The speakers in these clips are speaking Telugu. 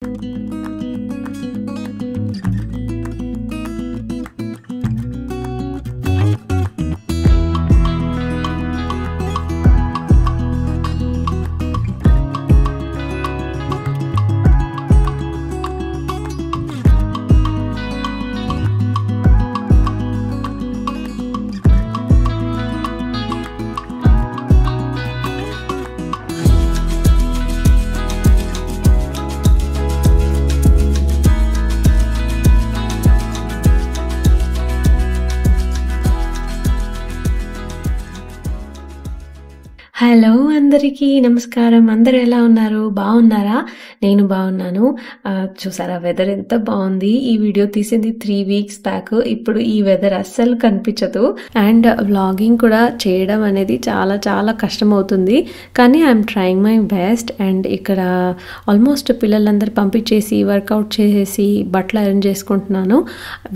హలో అందరికీ నమస్కారం. అందరూ ఎలా ఉన్నారు? బాగున్నారా? నేను బాగున్నాను. చూసారా వెదర్ ఎంత బాగుంది. ఈ వీడియో తీసింది 3 weeks బ్యాక్. ఇప్పుడు ఈ వెదర్ అస్సలు కనిపించదు. అండ్ వ్లాగింగ్ కూడా చేయడం అనేది చాలా చాలా కష్టం అవుతుంది. కానీ I'm trying my best. And ఇక్కడ ఆల్మోస్ట్ పిల్లలందరూ పంపించేసి వర్కౌట్ చేసేసి బట్టలు ఐరన్ చేసుకుంటున్నాను.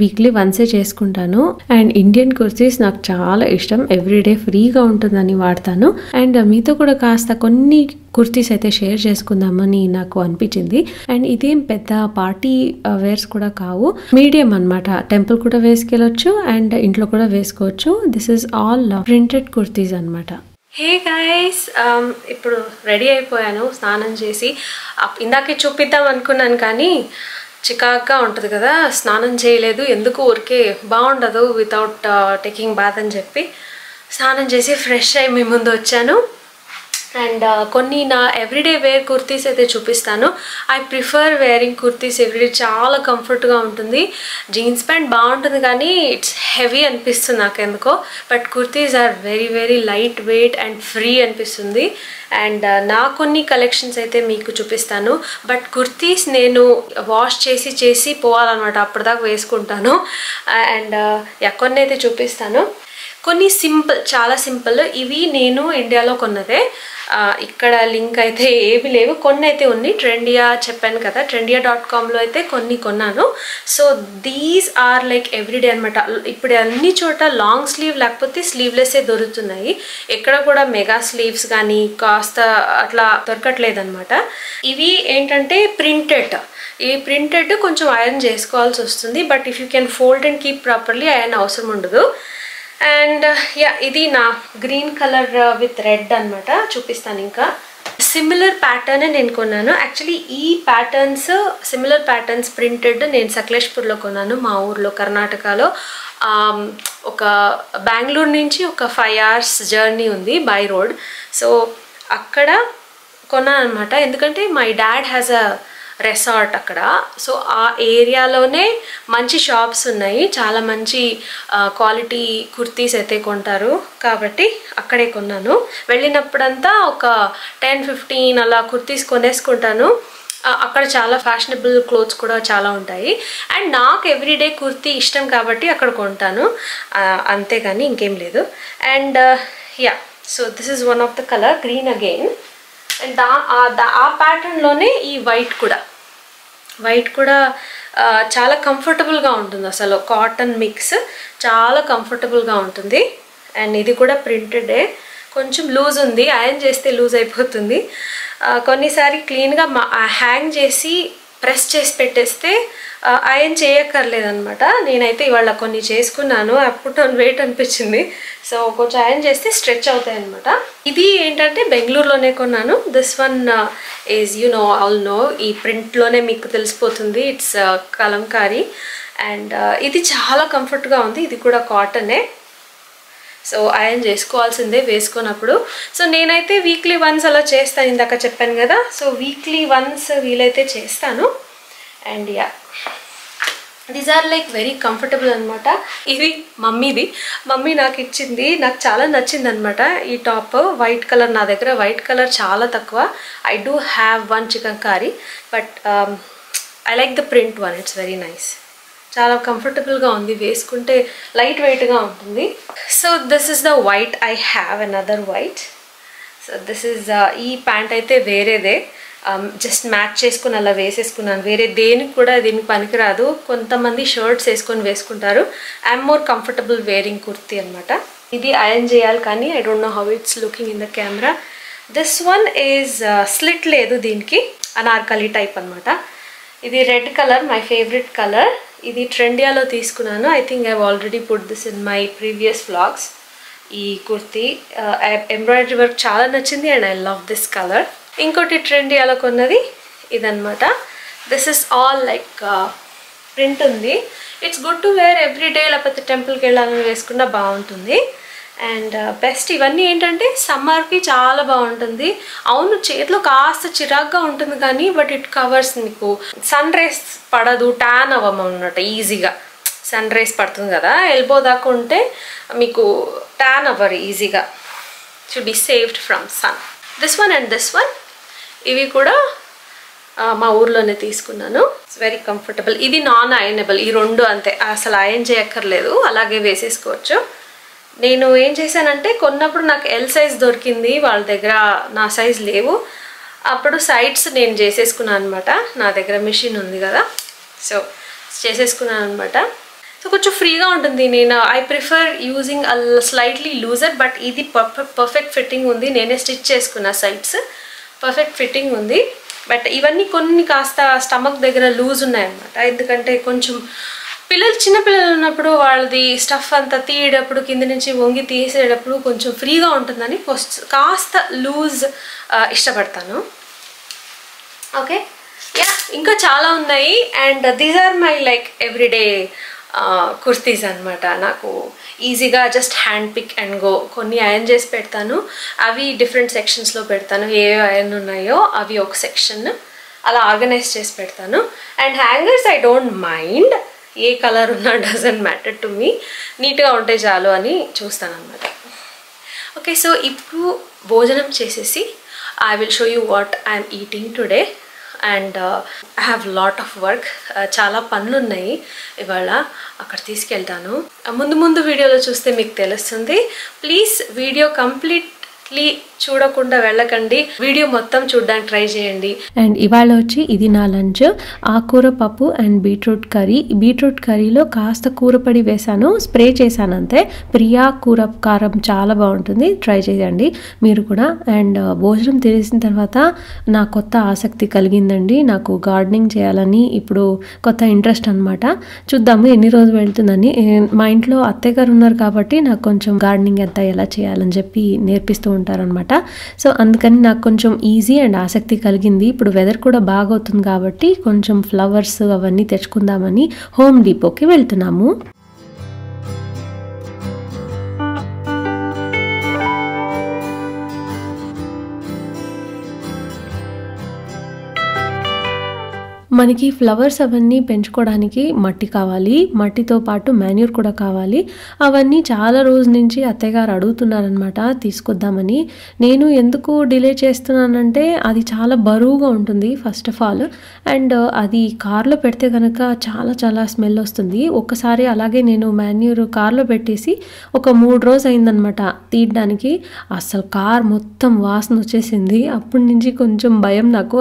వీక్లీ వన్సే చేసుకుంటాను. అండ్ ఇండియన్ కుర్తీస్ నాకు చాలా ఇష్టం. ఎవ్రీడే ఫ్రీగా ఉంటుందని వాడతాను. అండ్ మీతో కూడా కాస్త కొన్ని కుర్తీస్ అయితే షేర్ చేసుకుందామని నాకు అనిపించింది. అండ్ ఇదేం పెద్ద పార్టీ వేర్స్ కూడా కావు, మీడియం అన్నమాట. టెంపుల్ కూడా వేసుకెళ్ళొచ్చు అండ్ ఇంట్లో కూడా వేసుకోవచ్చు. This is all printed kurtis అన్నమాట. హే గైస్, ఇప్పుడు రెడీ అయిపోయాను స్నానం చేసి. ఇందాకే చూపిద్దాం అనుకున్నాను కానీ చికాగ్గా ఉంటుంది కదా, స్నానం చేయలేదు. ఎందుకు ఊరికే బాగుండదు వితౌట్ టేకింగ్ బాత్ అని చెప్పి స్నానం చేసి ఫ్రెష్ అయ్యి మీ ముందు వచ్చాను. అండ్ కొన్ని నా ఎవ్రీడే వేర్ కుర్తీస్ అయితే చూపిస్తాను. I prefer wearing kurtis everyday. చాలా కంఫర్ట్గా ఉంటుంది. జీన్స్ ప్యాంట్ బాగుంటుంది కానీ ఇట్స్ హెవీ అనిపిస్తుంది నాకు ఎందుకో. But kurtis are very very light weight and free అనిపిస్తుంది. అండ్ నా కొన్ని కలెక్షన్స్ అయితే మీకు చూపిస్తాను. బట్ కుర్తీస్ నేను వాష్ చేసి పోవాలన్నమాట, అప్పటిదాకా వేసుకుంటాను. అండ్ కొన్ని అయితే చూపిస్తాను. కొన్ని సింపుల్, చాలా సింపుల్. ఇవి నేను ఇండియాలో కొన్నదే. ఇక్కడ లింక్ అయితే ఏవి లేవు. కొన్ని అయితే ఉన్నాయి. ట్రెండియా చెప్పాను కదా, trendia.comలో అయితే కొన్ని కొన్నాను. So these are like everyday అనమాట. ఇప్పుడు అన్ని చోట లాంగ్ స్లీవ్ లేకపోతే స్లీవ్లెస్సే దొరుకుతున్నాయి. ఎక్కడ కూడా మెగా స్లీవ్స్ కానీ కాస్త అట్లా దొరకట్లేదు అనమాట. ఇవి ఏంటంటే ప్రింటెడ్. ఈ ప్రింటెడ్ కొంచెం ఐరన్ చేసుకోవాల్సి వస్తుంది. But if you can fold and keep properly iron అవసరం ఉండదు. అండ్ ఇది నా గ్రీన్ కలర్ విత్ రెడ్ అనమాట. చూపిస్తాను. ఇంకా సిమిలర్ ప్యాటర్న్ నేను కొన్నాను. యాక్చువల్లీ ఈ ప్యాటర్న్స్, సిమిలర్ ప్యాటర్న్స్ ప్రింటెడ్ నేను సకలేష్పూర్లో కొన్నాను, మా ఊర్లో కర్ణాటకలో. ఒక బెంగళూరు నుంచి ఒక 5 hours జర్నీ ఉంది బై రోడ్. సో అక్కడ కొన్నాను అనమాట. ఎందుకంటే my dad has a resort అక్కడ. సో ఆ ఏరియాలోనే మంచి షాప్స్ ఉన్నాయి, చాలా మంచి క్వాలిటీ కుర్తీస్ అయితే కొంటారు. కాబట్టి అక్కడే కొన్నాను. వెళ్ళినప్పుడంతా ఒక 10-15 అలా కుర్తీస్ కొనేసుకుంటాను. అక్కడ చాలా ఫ్యాషనబుల్ క్లోత్స్ కూడా చాలా ఉంటాయి. అండ్ నాకు ఎవ్రీడే కుర్తీ ఇష్టం కాబట్టి అక్కడ కొంటాను, అంతేగాని ఇంకేం లేదు. And so this is one of the colour, green again. And ఆ ప్యాటర్న్లోనే ఈ వైట్ కూడా చాలా కంఫర్టబుల్గా ఉంటుంది. అసలు కాటన్ మిక్స్ చాలా కంఫర్టబుల్గా ఉంటుంది. అండ్ ఇది కూడా ప్రింటెడే. కొంచెం లూజ్ ఉంది, ఐరన్ చేస్తే లూజ్ అయిపోతుంది. కొన్నిసారి క్లీన్గా హ్యాంగ్ చేసి ప్రెస్ చేసి పెట్టేస్తే ఐరన్ చేయక్కర్లేదనమాట. నేనైతే ఇవాళ కొన్ని చేసుకున్నాను. అప్పుడు నన్ను వెయిట్ అనిపించింది. సో కొంచెం ఐరన్ చేస్తే స్ట్రెచ్ అవుతాయి అనమాట. ఇది ఏంటంటే బెంగళూరులోనే కొన్నాను. This one is all no, ఈ ప్రింట్లోనే మీకు తెలిసిపోతుంది. ఇట్స్ కలంకారీ. అండ్ ఇది చాలా కంఫర్ట్గా ఉంది. ఇది కూడా కాటనే. సో ఐరన్ చేసుకోవాల్సిందే వేసుకున్నప్పుడు. సో నేనైతే వీక్లీ వన్స్ అలా చేస్తాను, ఇందాక చెప్పాను కదా. సో వీక్లీ వన్స్ వీలైతే చేస్తాను. And these are like very comfortable అనమాట. ఇది మమ్మీ నాకు ఇచ్చింది. నాకు చాలా నచ్చింది అనమాట ఈ టాప్. వైట్ కలర్, నా దగ్గర వైట్ కలర్ చాలా తక్కువ. I do have one chikankari, but I like the print one. It's very nice. చాలా కంఫర్టబుల్గా ఉంది, వేసుకుంటే లైట్ వెయిట్గా ఉంటుంది. So this is the white. I have another white. So this is ఈ ప్యాంట్ అయితే వేరేదే, జస్ట్ మ్యాచ్ చేసుకుని అలా వేసేసుకున్నాను. వేరే దేనికి కూడా దీనికి పనికిరాదు. కొంతమంది షర్ట్స్ వేసుకుంటారు. I'm more comfortable wearing kurti అనమాట. ఇది ఐరన్ చేయాలి కానీ I don't know how it's looking in the camera. This one is slit లేదు దీనికి, అనార్కలి టైప్ అనమాట. ఇది red colour, my favourite colour. ఇది ట్రెండియాలో తీసుకున్నాను. I think I already put this in my previous vlogs. ఈ కుర్తీ ఎంబ్రాయిడరీ వర్క్ చాలా నచ్చింది and I love this colour. ఇంకోటి ట్రెండియాలో కొన్నది ఇదన్నమాట. This is all like print ఉంది. It's good to wear everyday, లేకపోతే టెంపుల్కి వెళ్ళాలని వేసుకున్నా బాగుంటుంది. అండ్ బెస్ట్ ఇవన్నీ ఏంటంటే సమ్మర్కి చాలా బాగుంటుంది. అవును చేతిలో కాస్త చిరాగ్గా ఉంటుంది కానీ బట్ ఇట్ కవర్స్, మీకు సన్ రేస్ పడదు, ట్యాన్ అవ్వమన్నమాట ఈజీగా. సన్ రేస్ పడుతుంది కదా ఎల్బో దాకా ఉంటే మీకు ట్యాన్ అవ్వరు ఈజీగా. Should be saved from sun. This one and this one ఇవి కూడా మా ఊర్లోనే తీసుకున్నాను. It's very comfortable. ఇది నాన్ అయనబుల్. ఈ రెండు అంతే, అసలు అయన్ చేయక్కర్లేదు, అలాగే వేసేసుకోవచ్చు. నేను ఏం చేశానంటే కొన్నప్పుడు నాకు ఎల్ సైజ్ దొరికింది, వాళ్ళ దగ్గర నా సైజ్ లేవు. అప్పుడు సైడ్స్ నేను చేసేసుకున్నాను అనమాట. నా దగ్గర మిషన్ ఉంది కదా, సో చేసేసుకున్నాను అనమాట. సో కొంచెం ఫ్రీగా ఉంటుంది. నేను I prefer using slightly loser, but ఇది పర్ఫెక్ట్ ఫిట్టింగ్ ఉంది. నేనే స్టిచ్ చేసుకున్న సైడ్స్ పర్ఫెక్ట్ ఫిట్టింగ్ ఉంది. బట్ ఇవన్నీ కొన్ని కాస్త స్టమక్ దగ్గర లూజ్ ఉన్నాయన్నమాట. ఎందుకంటే కొంచెం చిన్నపిల్లలు ఉన్నప్పుడు వాళ్ళది స్టఫ్ అంతా తీయేటప్పుడు కింద నుంచి వంగి తీసేటప్పుడు కొంచెం ఫ్రీగా ఉంటుందని కాస్త లూజ్ ఇష్టపడతాను. ఓకే, యా ఇంకా చాలా ఉన్నాయి. And these are my like everyday kurtis అనమాట. నాకు ఈజీగా just hand pick and go. కొన్ని అయర్న్ చేసి పెడతాను, అవి డిఫరెంట్ సెక్షన్స్లో పెడతాను. ఏ అయర్న్ ఉన్నాయో అవి ఒక సెక్షన్ అలా ఆర్గనైజ్ చేసి పెడతాను. And hangers I don't mind, A colour ఉన్నా డజంట్ మ్యాటర్ టు మీ, నీట్గా ఉంటే చాలు అని చూస్తాను అనమాట. ఓకే, సో ఇప్పుడు భోజనం చేసేసి I will show you what I'm eating today. And I have lot of work. చాలా పనులు ఉన్నాయి ఇవాళ, అక్కడ తీసుకెళ్తాను. ముందు వీడియోలో చూస్తే మీకు తెలుస్తుంది. ప్లీజ్ వీడియో కంప్లీట్లీ చూడకుండా వెళ్ళకండి, వీడియో మొత్తం చూడడానికి ట్రై చేయండి. అండ్ ఇవాళ వచ్చి ఇది నా లంచ్. ఆకుకూర పప్పు అండ్ బీట్రూట్ కర్రీ. బీట్రూట్ కర్రీలో కాస్త కూరపొడి వేసాను, స్ప్రే చేశాను అంతే. ప్రియా కూర కారం చాలా బాగుంటుంది, ట్రై చేయండి మీరు కూడా. అండ్ భోజనం తినేసిన తర్వాత నా కొత్త ఆసక్తి కలిగిందండి. నాకు గార్డెనింగ్ చేయాలని ఇప్పుడు కొత్త ఇంట్రెస్ట్ అనమాట. చూద్దాము ఎన్ని రోజులు వెళ్తుందని. మా ఇంట్లో అత్తయ్య గారు ఉన్నారు కాబట్టి నాకు కొంచెం గార్డెనింగ్ అంతా ఎలా చేయాలని చెప్పి నేర్పిస్తూ ఉంటారనమాట. సో అందుకని నాకు కొంచెం ఈజీ అండ్ ఆసక్తి కలిగింది. ఇప్పుడు వెదర్ కూడా బాగవుతుంది కాబట్టి కొంచెం ఫ్లవర్స్ అవన్నీ తెచ్చుకుందామని హోమ్ డిపోకి వెళ్తున్నాము. మనకి ఫ్లవర్స్ అవన్నీ పెంచుకోవడానికి మట్టి కావాలి, మట్టితో పాటు మాన్యూర్ కూడా కావాలి. అవన్నీ చాలా రోజు నుంచి అత్తయ్య గారు అడుగుతున్నారనమాట తీసుకొద్దామని. నేను ఎందుకు డిలే చేస్తున్నానంటే అది చాలా బరువుగా ఉంటుంది ఫస్ట్ ఆఫ్ ఆల్. అండ్ అది కార్లో పెడితే కనుక చాలా స్మెల్ వస్తుంది. ఒక్కసారి అలాగే నేను మాన్యూర్ కార్లో పెట్టేసి ఒక 3 రోజులు అయిందనమాట తీయడానికి. అసలు కార్ మొత్తం వాసన వచ్చేసింది. అప్పటి నుంచి కొంచెం భయం నాకు,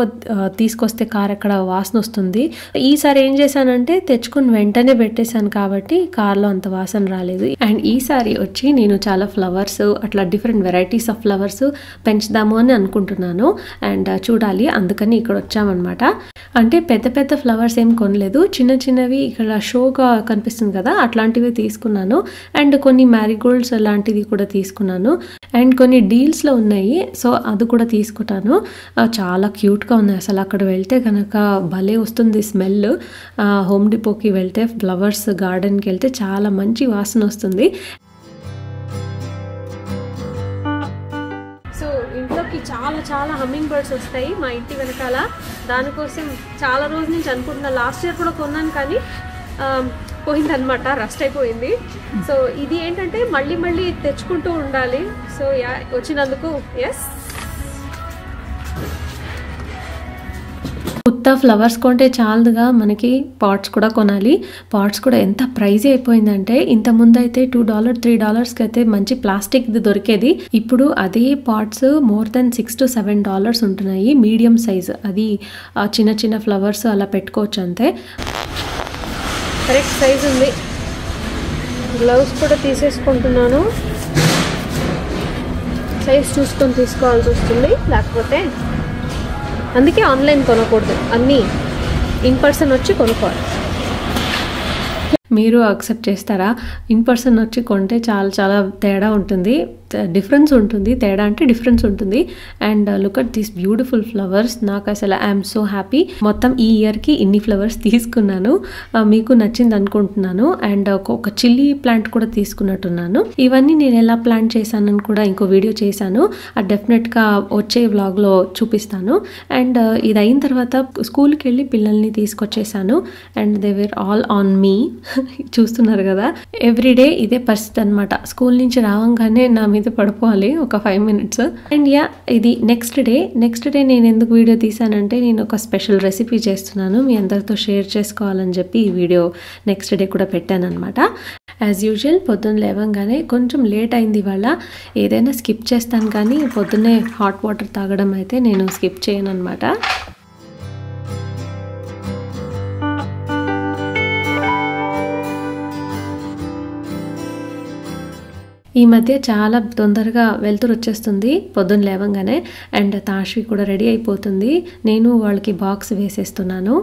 తీసుకొస్తే కార్ ఎక్కడ వాసన వస్తుంది. ఈసారి ఏం చేశానంటే తెచ్చుకుని వెంటనే పెట్టేశాను కాబట్టి కార్లో అంత వాసన రాలేదు. అండ్ ఈసారి వచ్చి నేను చాలా ఫ్లవర్స్, అట్లా డిఫరెంట్ వెరైటీస్ ఆఫ్ ఫ్లవర్స్ పెంచుదాము అని అనుకుంటున్నాను. అండ్ చూడాలి, అందుకని ఇక్కడ వచ్చామన్నమాట. అంటే పెద్ద ఫ్లవర్స్ ఏం కొనలేదు, చిన్నవి ఇక్కడ షోగా కనిపిస్తుంది కదా అట్లాంటివి తీసుకున్నాను. అండ్ కొన్ని మ్యారీగోల్డ్స్ లాంటివి కూడా తీసుకున్నాను. అండ్ కొన్ని డీల్స్లో ఉన్నాయి, సో అది కూడా తీసుకుంటాను. చాలా క్యూట్గా ఉన్నాయి అసలు. అక్కడ వెళ్తే కనుక భలే వస్తుంది స్మెల్. హోమ్ డిపోకి వెళ్తే, ఫ్లవర్స్ గార్డెన్కి వెళ్తే చాలా మంచి వాసన వస్తుంది. సో ఇంట్లోకి చాలా హమ్మింగ్ బర్డ్స్ వస్తాయి మా ఇంటి వెనకాల. దానికోసం చాలా రోజుల నుంచి అనుకుంటున్నా. లాస్ట్ ఇయర్ కూడా కొన్నాను కానీ పోయిందనమాట, రస్ట్ అయిపోయింది. సో ఇది ఏంటంటే మళ్ళీ తెచ్చుకుంటూ ఉండాలి. సో వచ్చినందుకు ఎస్. కొత్త ఫ్లవర్స్ కొంటే చాలుగా, మనకి పాట్స్ కూడా కొనాలి. పాట్స్ కూడా ఎంత ప్రైజ్ అయిపోయిందంటే, ఇంతకుముందు అయితే $2 $3కి అయితే మంచి ప్లాస్టిక్ది దొరికేది. ఇప్పుడు అదే పాట్స్ మోర్ దెన్ $6 to $7 ఉంటున్నాయి మీడియం సైజ్. అది చిన్న ఫ్లవర్స్ అలా పెట్టుకోవచ్చు అంతే. కరెక్ట్ సైజ్ ఉంది. గ్లౌస్ కూడా తీసేసుకుంటున్నాను, సైజ్ చూసుకొని తీసుకోవాల్సి వస్తుంది, లేకపోతే అందుకే ఆన్లైన్ కొనకూడదు. అన్నీ ఇన్ పర్సన్ వచ్చి కొనుక్కోవాలి. మీరు యాక్సెప్ట్ చేస్తారా? ఇన్ పర్సన్ వచ్చి కొంటే చాలా తేడా ఉంటుంది, డిఫరెన్స్ ఉంటుంది. తేడా అంటే డిఫరెన్స్ ఉంటుంది. And look at these beautiful flowers. నాకు అసలు ఐఎమ్ సో హ్యాపీ. మొత్తం ఈ ఇయర్కి ఇన్ని ఫ్లవర్స్ తీసుకున్నాను. మీకు నచ్చింది అనుకుంటున్నాను. అండ్ ఒక చిల్లీ ప్లాంట్ కూడా తీసుకున్నట్టున్నాను. ఇవన్నీ నేను ఎలా ప్లాంట్ చేశానని కూడా ఇంకో వీడియో చేశాను. అది డెఫినెట్గా వచ్చే వ్లాగ్లో చూపిస్తాను. అండ్ ఇది అయిన తర్వాత స్కూల్కి వెళ్ళి పిల్లల్ని తీసుకొచ్చేసాను. And they were all on me. చూస్తున్నారు కదా, ఎవ్రీడే ఇదే పరిస్థితి అనమాట. స్కూల్ నుంచి రావంగానే నా మీద పడిపోవాలి ఒక 5 minutes. అండ్ ఇది నెక్స్ట్ డే నేను ఎందుకు వీడియో తీసానంటే, నేను ఒక స్పెషల్ రెసిపీ చేస్తున్నాను, మీ అందరితో షేర్ చేసుకోవాలని చెప్పి ఈ వీడియో నెక్స్ట్ డే కూడా పెట్టాను అనమాట. యాజ్ యూజువల్ పొద్దున్న లేవంగానే కొంచెం లేట్ అయింది ఇవాళ. ఏదైనా స్కిప్ చేస్తాను కానీ పొద్దున్నే హాట్ వాటర్ తాగడం అయితే నేను స్కిప్ చేయను అనమాట. ఈ మధ్య చాలా తొందరగా వెళ్తురు వచ్చేస్తుంది పొద్దున్న లేవంగానే. అండ్ తాష్వి కూడా రెడీ అయిపోతుంది. నేను వాళ్ళకి బాక్స్ వేసేస్తున్నాను.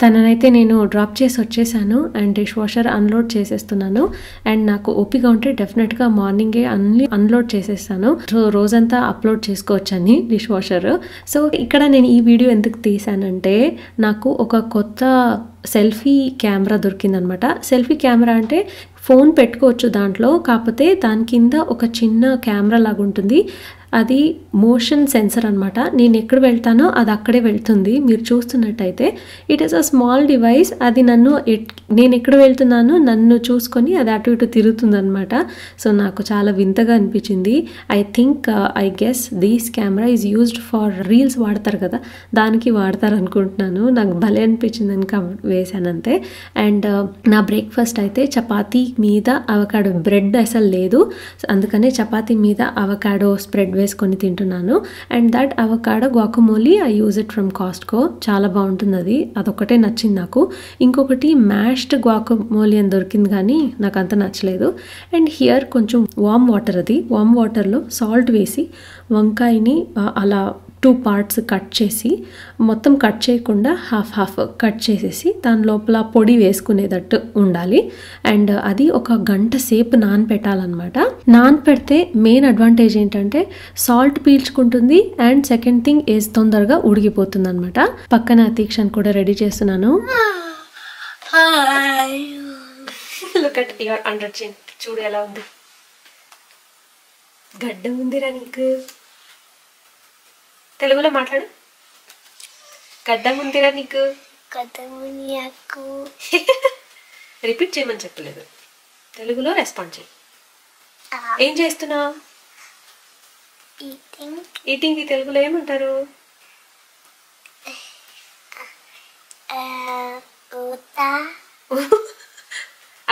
తననైతే నేను డ్రాప్ చేసి వచ్చేసాను. అండ్ డిష్ వాషర్ అన్లోడ్ చేసేస్తున్నాను. అండ్ నాకు ఓపిక ఉంటే డెఫినెట్గా మార్నింగే అన్ని అన్లోడ్ చేసేస్తాను. సో రోజంతా అప్లోడ్ చేసుకోవచ్చని డిష్ వాషర్. సో ఇక్కడ నేను ఈ వీడియో ఎందుకు తీసానంటే, నాకు ఒక కొత్త సెల్ఫీ కెమెరా దొరికిందనమాట. సెల్ఫీ కెమెరా అంటే ఫోన్ పెట్టుకోవచ్చు దాంట్లో, కాకపోతే దాని కింద ఒక చిన్న కెమెరా లాగా ఉంటుంది. అది మోషన్ సెన్సర్ అనమాట. నేను ఎక్కడ వెళ్తానో అది అక్కడే వెళ్తుంది. మీరు చూస్తున్నట్టయితే it is a small device. అది నేను ఎక్కడ వెళ్తున్నానో నన్ను చూసుకొని అది అటు ఇటు తిరుగుతుంది అనమాట. సో నాకు చాలా వింతగా అనిపించింది. I guess these camera is used for reels వాడతారు కదా, దానికి వాడతారు అనుకుంటున్నాను. నాకు భలే అనిపించింది అని వేసాను అంతే. అండ్ నా బ్రేక్ఫాస్ట్ అయితే చపాతీ మీద అవకాడో, బ్రెడ్ అసలు లేదు, అందుకనే చపాతీ మీద అవకాడో స్ప్రెడ్ వేసుకొని తింటున్నాను. And that avocado guacamole I use it from Costco. చాలా బాగుంటుంది. అదొక్కటే నచ్చింది నాకు. ఇంకొకటి మ్యాష్డ్ గ్వాకమోలీ అని దొరికింది కానీ నాకు అంత నచ్చలేదు. అండ్ హియర్ కొంచెం వామ్ వాటర్, అది వామ్ వాటర్లో సాల్ట్ వేసి వంకాయని అలా 2 parts కట్ చేసి, మొత్తం కట్ చేయకుండా హాఫ్ కట్ చేసేసి దాని లోపల పొడి వేసుకునేటట్టు ఉండాలి. అండ్ అది ఒక గంట సేపు నానపెట్టాలన్నమాట. నానపెడితే మెయిన్ అడ్వాంటేజ్ ఏంటంటే సాల్ట్ పీల్చుకుంటుంది. అండ్ సెకండ్ థింగ్ ఏజ్ తొందరగా ఉడికిపోతుంది అనమాట. పక్కన తీక్షణ్ కూడా రెడీ చేస్తున్నాను. లుక్ అట్ యువర్ అండర్ చిన్. చూడు ఎలా ఉంది, గడ్డ ఉందిరా నీకు. తెలుగులో మాట్లాడు. గడ్డం ఉందిరా నీకు. రిపీట్ చేయమని చెప్పలేదు, తెలుగులో రెస్పాండ్ చేయి. ఏం చేస్తున్నావు? ఈటింగ్ తెలుగులో ఏమంటారు?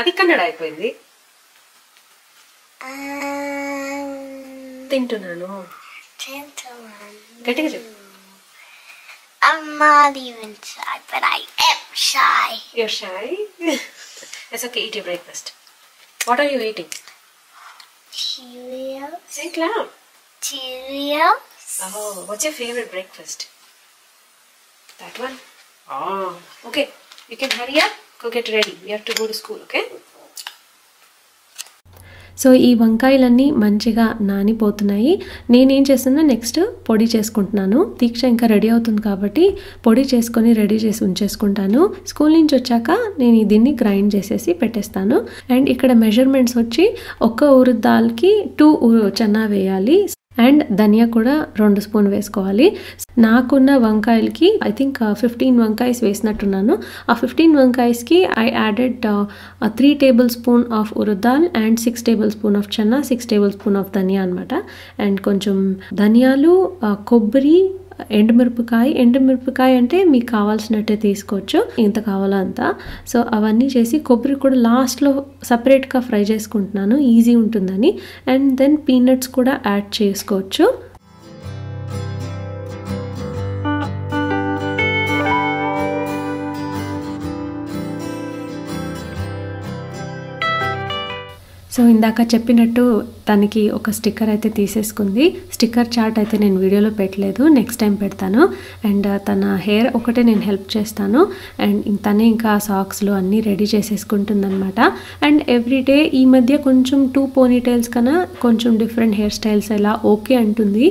అది కన్నడ అయిపోయింది. తింటున్నాను. గట్టిగా చెప్పు. I'm not even shy, but I am shy. You're shy? It's okay, eat your breakfast. What are you eating? Cheerios. Say it loud. Cheerios. Oh, what's your favorite breakfast? That one? Oh. Okay, you can hurry up. Go get ready. We have to go to school, okay? So ఈ వంకాయలన్నీ మంచిగా నానిపోతున్నాయి. నేనేం చేస్తున్నా, నెక్స్ట్ పొడి చేసుకుంటున్నాను. దీక్ష ఇంకా రెడీ అవుతుంది కాబట్టి పొడి చేసుకొని రెడీ చేసి ఉంచేసుకుంటాను. స్కూల్ నుంచి వచ్చాక నేను దీన్ని గ్రైండ్ చేసేసి పెట్టేస్తాను. అండ్ ఇక్కడ మెజర్మెంట్స్ వచ్చి 1 ఉరుద్ దాల్కి 2 చన్నా వేయాలి. అండ్ ధనియా కూడా 2 స్పూన్ వేసుకోవాలి. నాకున్న వంకాయలకి ఐ థింక్ 15 వంకాయస్ వేసినట్టున్నాను. ఆ 15 వంకాయస్కి I added 3 tablespoon of urad dal and 6 tablespoon of chana, 6 tablespoon of dhania అనమాట. అండ్ కొంచెం ధనియాలు, కొబ్బరి, ఎండుమిరపకాయ అంటే మీకు కావాల్సినట్టే తీసుకోవచ్చు, ఎంత కావాలో అంత. సో అవన్నీ చేసి కొబ్బరి కూడా లాస్ట్లో సపరేట్గా ఫ్రై చేసుకుంటున్నాను, ఈజీ ఉంటుందని. అండ్ దెన్ పీనట్స్ కూడా యాడ్ చేసుకోవచ్చు. సో ఇందాక చెప్పినట్టు తనకి ఒక స్టిక్కర్ అయితే తీసేసుకుంది. స్టిక్కర్ చార్ట్ అయితే నేను వీడియోలో పెట్టలేదు, నెక్స్ట్ టైం పెడతాను. అండ్ తన హెయిర్ ఒకటే నేను హెల్ప్ చేస్తాను. అండ్ తనే ఇంకా సాక్స్లు అన్నీ రెడీ చేసేసుకుంటుంది అనమాట. అండ్ ఎవ్రీడే ఈ మధ్య కొంచెం 2 పోనీటైల్స్ కన్నా కొంచెం డిఫరెంట్ హెయిర్ స్టైల్స్ ఎలా ఓకే అంటుంది.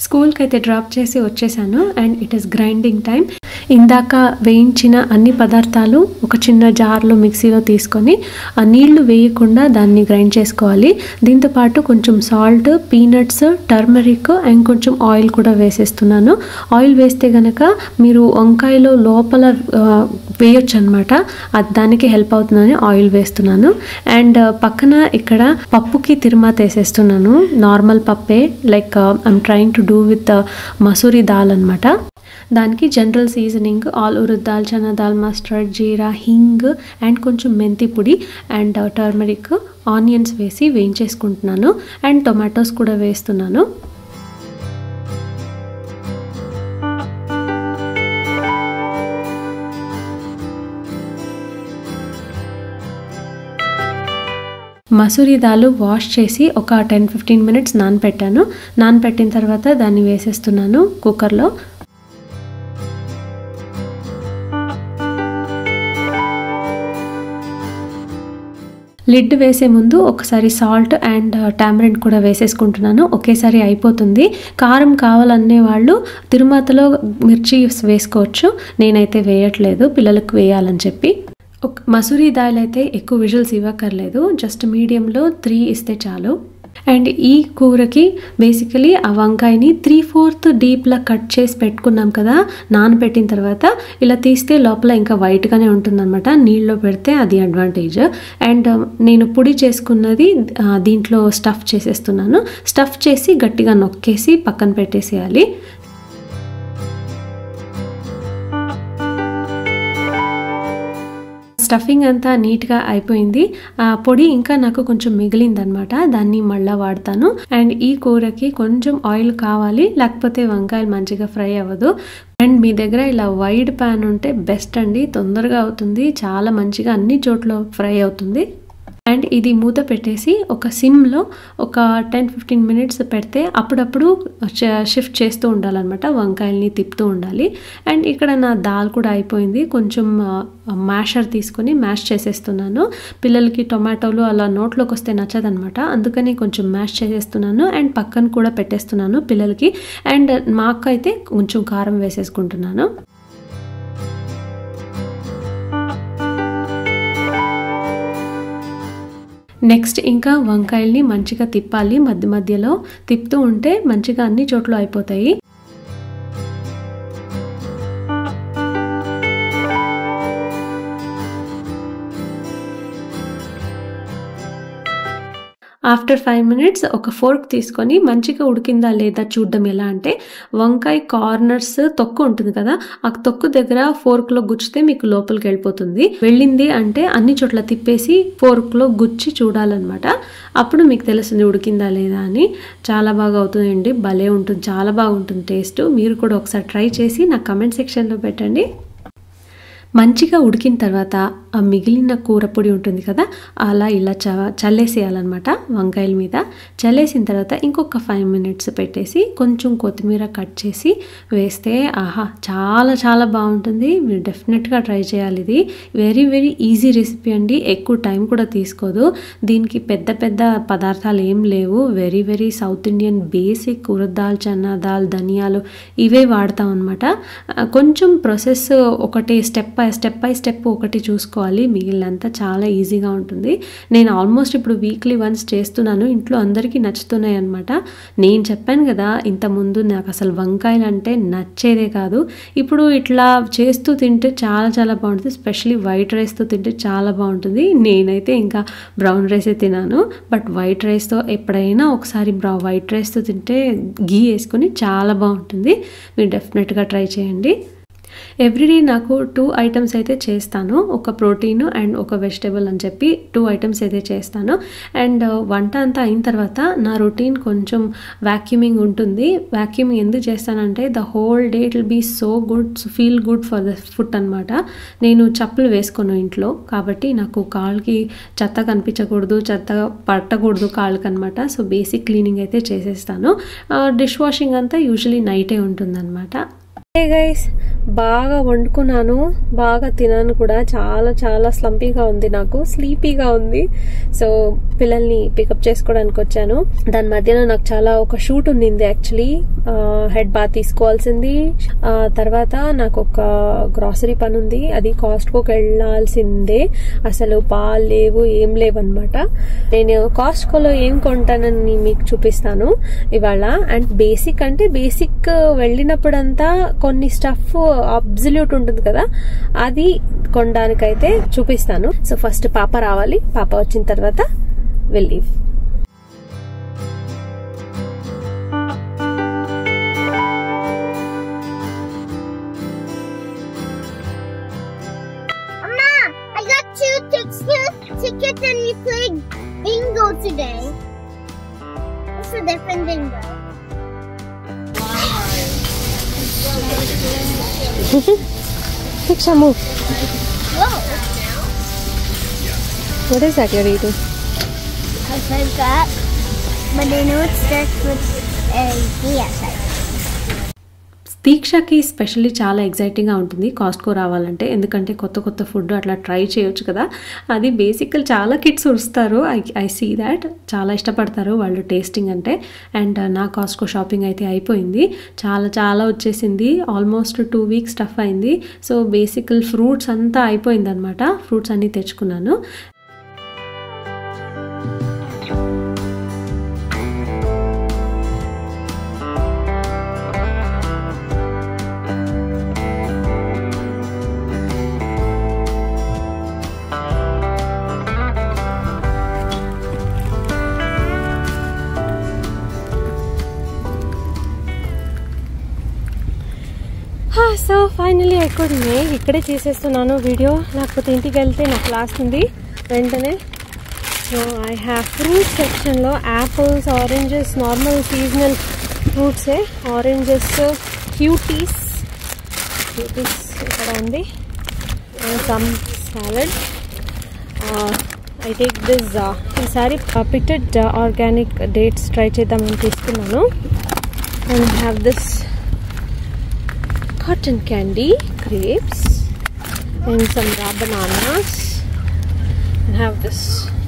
స్కూల్కి అయితే డ్రాప్ చేసి వచ్చేసాను. And it is grinding time. ఇందాక వేయించిన అన్ని పదార్థాలు ఒక చిన్న జార్లో మిక్సీలో తీసుకొని ఆ నీళ్లు వేయకుండా దాన్ని గ్రైండ్ చేసుకోవాలి. దీంతోపాటు కొంచెం సాల్ట్, పీనట్స్, టర్మరిక్ అండ్ కొంచెం ఆయిల్ కూడా వేసేస్తున్నాను. ఆయిల్ వేస్తే కనుక మీరు వంకాయలో లోపల వేయొచ్చు అనమాట, అది దానికి హెల్ప్ అవుతుందని ఆయిల్ వేస్తున్నాను. అండ్ పక్కన ఇక్కడ పప్పుకి తిరుమాత వేసేస్తున్నాను. నార్మల్ పప్పే, like I'm trying to do with masoori dal అనమాట. దానికి general seasoning all urad dal, chana dal, mustard, jeera, hing and కొంచెం మెంతి పొడి అండ్ టర్మరిక్, ఆనియన్స్ వేసి వేయించేసుకుంటున్నాను. అండ్ టొమాటోస్ కూడా వేస్తున్నాను. మసూరి దాల్ వాష్ చేసి ఒక 10-15 మినిట్స్ నానపెట్టాను. నానపెట్టిన తర్వాత దాన్ని వేసేస్తున్నాను కుక్కర్లో. లిడ్ వేసే ముందు ఒకసారి సాల్ట్ అండ్ టామరిన్ కూడా వేసేసుకుంటున్నాను. ఒకేసారి అయిపోతుంది. కారం కావాలనే వాళ్ళు తిరుమాతలో మిర్చి వేసుకోవచ్చు, నేనైతే వేయట్లేదు పిల్లలకు వేయాలని చెప్పి. మసూరి దాల్ అయితే ఎక్కువ విజిల్స్ ఇవ్వక్కర్లేదు, జస్ట్ మీడియంలో 3 ఇస్తే చాలు. అండ్ ఈ కూరకి బేసికలీ ఆ వంకాయని 3/4 డీప్లా కట్ చేసి పెట్టుకున్నాం కదా నానబెట్టిన తర్వాత, ఇలా తీస్తే లోపల ఇంకా వైట్గానే ఉంటుందన్నమాట. నీళ్ళలో పెడితే అది అడ్వాంటేజ్. అండ్ నేను పొడి చేసుకున్నది దీంట్లో స్టఫ్ చేసేస్తున్నాను. స్టఫ్ చేసి గట్టిగా నొక్కేసి పక్కన పెట్టేసేయాలి. స్టఫింగ్ అంతా నీట్గా అయిపోయింది. ఆ పొడి ఇంకా నాకు కొంచెం మిగిలిందనమాట, దాన్ని మళ్ళీ వాడతాను. అండ్ ఈ కూరకి కొంచెం ఆయిల్ కావాలి, లేకపోతే వంకాయలు మంచిగా ఫ్రై అవ్వదు. అండ్ మీ దగ్గర ఇలా వైడ్ ప్యాన్ ఉంటే బెస్ట్ అండి, తొందరగా అవుతుంది, చాలా మంచిగా అన్ని చోట్ల ఫ్రై అవుతుంది. అండ్ ఇది మూత పెట్టేసి ఒక సిమ్లో ఒక 10-15 మినిట్స్ పెడితే అప్పుడప్పుడు షిఫ్ట్ చేస్తూ ఉండాలన్నమాట, వంకాయల్ని తిప్పుతూ ఉండాలి. అండ్ ఇక్కడ నా దాల్ కూడా అయిపోయింది. కొంచెం మ్యాషర్ తీసుకొని మ్యాష్ చేసేస్తున్నాను. పిల్లలకి టొమాటోలు అలా నోట్లోకి వస్తే నచ్చదనమాట, అందుకని కొంచెం మ్యాష్ చేసేస్తున్నాను. అండ్ పక్కన కూడా పెట్టేస్తున్నాను పిల్లలకి. అండ్ మాకు అయితే కొంచెం కారం వేసేసుకుంటున్నాను. నెక్స్ట్ ఇంకా వంకాయల్ని మంచిగా తిప్పాలి, మధ్య మధ్యలో తిప్పుతూ ఉంటే మంచిగా అన్ని చోట్ల అయిపోతాయి. ఆఫ్టర్ 5 మినిట్స్ ఒక ఫోర్క్ తీసుకొని మంచిగా ఉడికిందా లేదా చూడడం ఎలా అంటే, వంకాయ కార్నర్స్ తొక్కు ఉంటుంది కదా, ఆ తొక్కు దగ్గర ఫోర్క్లో గుచ్చితే మీకు లోపలికి వెళ్ళిపోతుంది. వెళ్ళింది అంటే అన్ని చోట్ల తిప్పేసి ఫోర్క్లో గుచ్చి చూడాలన్నమాట. అప్పుడు మీకు తెలుస్తుంది ఉడికిందా లేదా అని. చాలా బాగా అవుతుందండి, భలే ఉంటుంది, చాలా బాగుంటుంది టేస్ట్. మీరు కూడా ఒకసారి ట్రై చేసి నా కమెంట్ సెక్షన్లో పెట్టండి. మంచిగా ఉడికిన తర్వాత ఆ మిగిలిన కూర పొడి ఉంటుంది కదా, అలా ఇలా చల్లేసేయాలన్నమాట వంకాయల మీద. చల్లేసిన తర్వాత ఇంకొక 5 మినిట్స్ పెట్టేసి కొంచెం కొత్తిమీర కట్ చేసి వేస్తే ఆహా చాలా చాలా బాగుంటుంది. మీరు డెఫినెట్గా ట్రై చేయాలి. ఇది వెరీ వెరీ ఈజీ రెసిపీ అండి, ఎక్కువ టైం కూడా తీసుకోదు. దీనికి పెద్ద పెద్ద పదార్థాలు ఏం లేవు. Very very south Indian basic urad dal, chana dal, ధనియాలు ఇవే వాడతాం అనమాట. కొంచెం ప్రాసెస్ ఒకటి స్టెప్ బై స్టెప్ ఒకటి చూసుకోవాలి, మిగిలినంతా చాలా ఈజీగా ఉంటుంది. నేను ఆల్మోస్ట్ ఇప్పుడు వీక్లీ వన్స్ చేస్తున్నాను, ఇంట్లో అందరికీ నచ్చుతున్నాయి అనమాట. నేను చెప్పాను కదా ఇంతకుముందు నాకు అసలు వంకాయలు అంటే నచ్చేదే కాదు. ఇప్పుడు ఇట్లా చేస్తూ తింటే చాలా చాలా బాగుంటుంది, స్పెషల్లీ వైట్ రైస్తో తింటే చాలా బాగుంటుంది. నేనైతే ఇంకా బ్రౌన్ రైసే తినాను, బట్ వైట్ రైస్తో ఎప్పుడైనా ఒకసారి వైట్ రైస్తో తింటే గీ వేసుకొని చాలా బాగుంటుంది. మీరు డెఫినెట్గా ట్రై చేయండి. ఎవ్రీడే నాకు 2 ఐటమ్స్ అయితే చేస్తాను. ఒక ప్రోటీన్ అండ్ ఒక వెజిటేబుల్ అని చెప్పి 2 ఐటమ్స్ అయితే చేస్తాను. అండ్ వంట అంతా అయిన తర్వాత నా రొటీన్ కొంచెం వ్యాక్యూమింగ్ ఉంటుంది. వ్యాక్యూమింగ్ ఎందుకు చేస్తానంటే the whole day it will be so good, feel good for the foot అనమాట. నేను చెప్పులు వేసుకోను ఇంట్లో, కాబట్టి నాకు కాళ్ళకి చెత్త కనిపించకూడదు, చెత్త పట్టకూడదు కాళ్ళకి అనమాట. సో బేసిక్ క్లీనింగ్ అయితే చేసేస్తాను. డిష్ వాషింగ్ అంతా యూజువలీ నైటే ఉంటుందన్నమాట. హే గైస్, బాగా వండుకున్నాను, బాగా తినాను కూడా. చాలా చాలా స్లంపీగా ఉంది, నాకు స్లీపీగా ఉంది. సో పిల్లల్ని పికప్ చేసుకోవడానికి వచ్చాను. దాని మధ్యలో నాకు చాలా ఒక షూట్ ఉండింది యాక్చువల్లీ. హెడ్ బాత్ తీసుకోవాల్సింది. తర్వాత నాకు ఒక గ్రాసరీ పని ఉంది, అది కాస్ట్కోకి వెళ్ళాల్సిందే. అసలు పాలు లేవు, ఏం లేవు అనమాట. నేను కాస్ట్కోలో ఏం కొంటానని మీకు చూపిస్తాను ఇవాళ. అండ్ బేసిక్ అంటే బేసిక్ వెళ్ళినప్పుడంతా కొన్ని స్టఫ్ అబ్సల్యూట్ ఉంటుంది కదా, అది కొనడానికైతే చూపిస్తాను. సో ఫస్ట్ పాప రావాలి, పాప వచ్చిన తర్వాత వెళ్ళి tickets and we played bingo today. What's the different bingo? Diksha, move. Whoa. What is that you're eating? I forgot, but I know it starts with a D, I think. దీక్షకి స్పెషల్లీ చాలా ఎగ్జైటింగ్గా ఉంటుంది కాస్ట్కో రావాలంటే, ఎందుకంటే కొత్త కొత్త ఫుడ్ అట్లా ట్రై చేయొచ్చు కదా. అది బేసికల్ చాలా కిడ్స్ వస్తారు, ఐ సీ దాట్, చాలా ఇష్టపడతారు వాళ్ళు టేస్టింగ్ అంటే. అండ్ నా కాస్ట్కో షాపింగ్ అయితే అయిపోయింది, చాలా చాలా వచ్చేసింది. ఆల్మోస్ట్ 2 weeks స్టఫ్ అయింది. సో బేసికల్ ఫ్రూట్స్ అంతా అయిపోయింది అనమాట. ఫ్రూట్స్ అన్నీ తెచ్చుకున్నాను. So finally I could make. ఇక్కడే చేసేస్తున్నాను వీడియో, లేకపోతే ఇంటికి వెళ్తే నా క్లాస్ ఉంది వెంటనే. సో ఐ హ్యావ్ ఫ్రూట్ సెక్షన్లో యాపిల్స్, ఆరెంజెస్, నార్మల్ సీజనల్ ఫ్రూట్సే. ఆరెంజెస్, క్యూటీస్ ఇక్కడ ఉంది. Some salad. I take this, ఈసారి పిటెడ్ ఆర్గానిక్ డేట్స్ ట్రై చేద్దామని తీసుకున్నాను. And have this cotton candy, grapes, and some raw bananas. And have this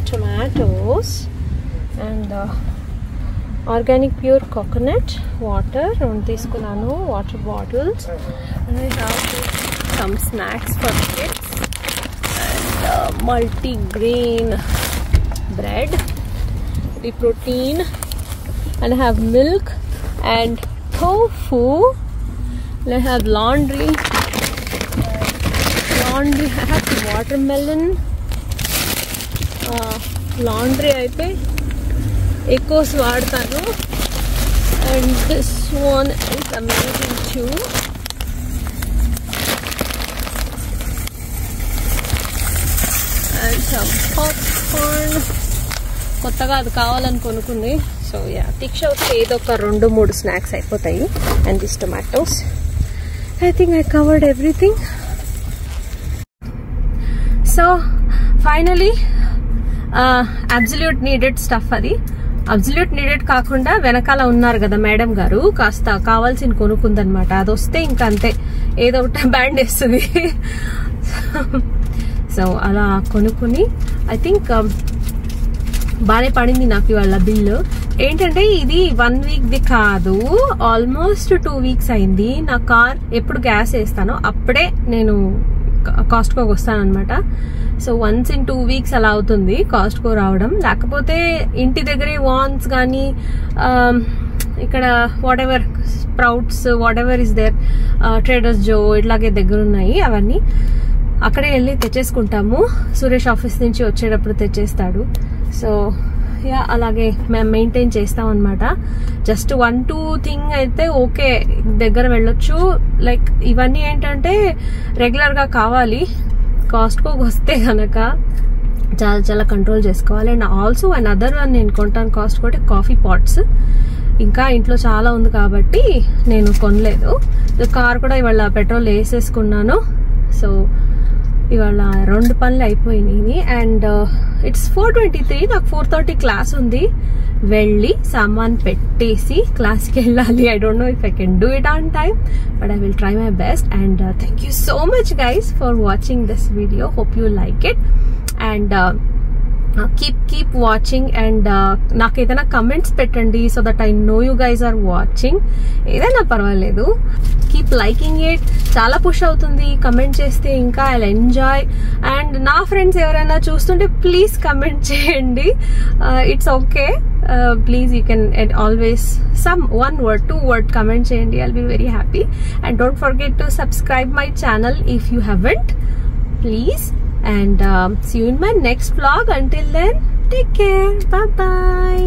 tomatoes and organic pure coconut water. And తీసుకున్నాను water bottles. And I have some snacks for kids and multi-grain bread, the protein, and I have milk and tofu. I have laundry. I have watermelon. Laundry అయితే ఎక్కువ వాడతాను. And this one is amazing too. And some popcorn. కొత్తగా అది కావాలని కొనుక్కుంది. సో యా, దీక్ష వస్తే ఏదో ఒక 2-3 స్నాక్స్ అయిపోతాయి. And this tomatoes. I think I covered everything. So finally absolute needed stuff. అది అబ్సల్యూట్ నీడెడ్ కాకుండా వెనకాల ఉన్నారు కదా మేడం గారు, కాస్త కావాల్సిన కొనుక్కుందనమాట. అది వస్తే ఇంకా అంతే, ఏదో ఒకటి బ్యాండ్ వేస్తుంది. సో అలా కొనుక్కుని ఐ థింక్ బాగానే పడింది నాకు ఇవాళ బిల్లు. ఏంటంటే ఇది 1 weekది కాదు, ఆల్మోస్ట్ 2 weeks అయింది. నా కార్ ఎప్పుడు గ్యాస్ వేస్తానో అప్పుడే నేను కాస్ట్కోకి వస్తాను అనమాట. సో వన్స్ ఇన్ 2 weeks అలా అవుతుంది కాస్ట్కో రావడం. లేకపోతే ఇంటి దగ్గరే వాన్స్ కానీ ఇక్కడ whatever Sprouts, whatever is there, Traders Joe ఇట్లాగే దగ్గర ఉన్నాయి, అవన్నీ అక్కడే వెళ్ళి తెచ్చేసుకుంటాము. సురేష్ ఆఫీస్ నుంచి వచ్చేటప్పుడు తెచ్చేస్తాడు. సో యా అలాగే మేము మెయింటైన్ చేస్తాం అనమాట. జస్ట్ 1-2 థింగ్ అయితే ఓకే దగ్గర వెళ్ళొచ్చు. లైక్ ఇవన్నీ ఏంటంటే రెగ్యులర్ గా కావాలి, కాస్ట్కోకి వస్తే కనుక చాలా చాలా కంట్రోల్ చేసుకోవాలి. అండ్ ఆల్సో అనదర్ వన్ నేను కొంటాను కాస్ట్ కూడా కాఫీ పాట్స్. ఇంకా ఇంట్లో చాలా ఉంది కాబట్టి నేను కొనలేదు. కార్ కూడా ఇవాళ పెట్రోల్ వేసేసుకున్నాను. సో ఇవాళ 2 పనులు అయిపోయినాయి. అండ్ ఇట్స్ 4:23, నాకు 4:30 క్లాస్ ఉంది. వెళ్ళి సామాన్ పెట్టేసి క్లాస్కి వెళ్ళాలి. I don't know if I can do it on time, but I will try my best. And thank you so much guys for watching this video. Hope you like it. And keep watching. And నాకు ఏదైనా కమెంట్స్ పెట్టండి so that I know you guys are watching. ఏదైనా పర్వాలేదు, కీప్ లైకింగ్ ఇట్. చాలా పుష్ అవుతుంది కమెంట్ చేస్తే, ఇంకా ఐ ఎంజాయ్. అండ్ నా ఫ్రెండ్స్ ఎవరైనా చూస్తుంటే ప్లీజ్ కమెంట్ చేయండి. It's okay, please you can always some 1 word 2 word comment చేయండి. I'll be very happy. And don't forget to subscribe my channel if you haven't, please. And see you in my next vlog. Until then, take care. Bye bye.